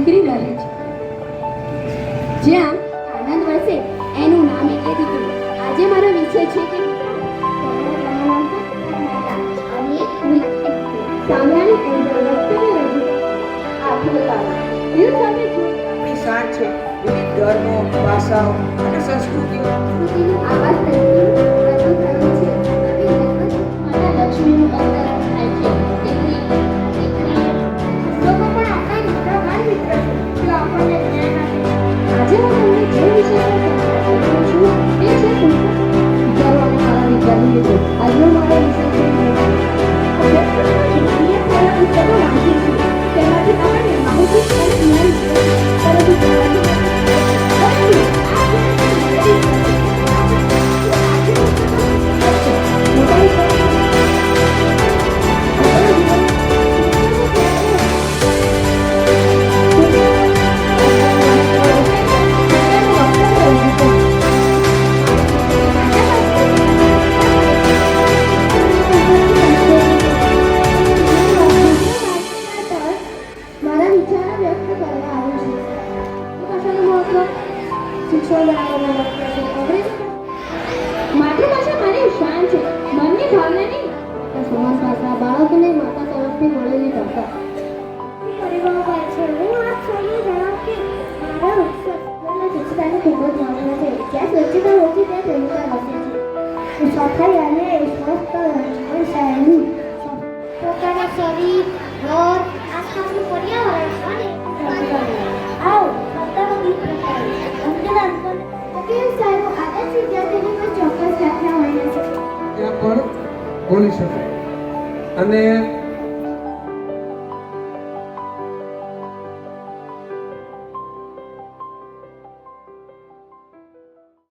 દીકરી રહે છે. જ્યાં આનંદ વરસે એનું નામ એટલે દીકરી. આજે મારો વિષય છે કે આપણી શાન છે વિવિધ ધર્મો, ભાષાઓ અને સંસ્કૃતિઓ. આવાજ લક્ષ્મીનું અવતરણ થાય છે. દીકરી લોકો પણ આપણા નિષ્ઠાવાન મિત્ર છે, જો આપણને જ્ઞાન આપે. આજે હું તમને જે વિષય પર ચર્ચા કરું છું તે છે વિચારો અને મારા વિચારની મિત્રો. આજનો મારો વિષય છે પુસ્તકો વાંચીએ છીએ તેમાંથી આપણને માહિતી અને જ્ઞાન મળે છે, પરંતુ મારા વિચારો વ્યક્ત કરવા આવું છું. ભાષાનું મહત્વ શિક્ષણ બનાવવામાં માતૃભાષા મારી શાન છે, મનની ભાવના નહીં. સમાન ભાષા બાળકોને માતા તરફથી મળેલી ભાષા પરિવારો છે. હું આપ સૌને જણાવું કે મારા સ્વચ્છતાની ખૂબ જ મહત્વ છે. જ્યાં સ્વચ્છતા ઓછી ત્યાં પ્રભુતા હશે છે. સફાઈ અને સ્વસ્થ શહેરનું પોતાના શરીર, ઘર, આસપાસનું પર્યાવરણ અને આવો મતદારો વિવિધ પ્રકારે અંતરાલ પર વકીલ સાહેબ આદર્શ વિદ્યાર્થીની પણ ચોક્કસ વ્યાખ્યા હોય છે. ત્યાં પણ બોલી શકે અને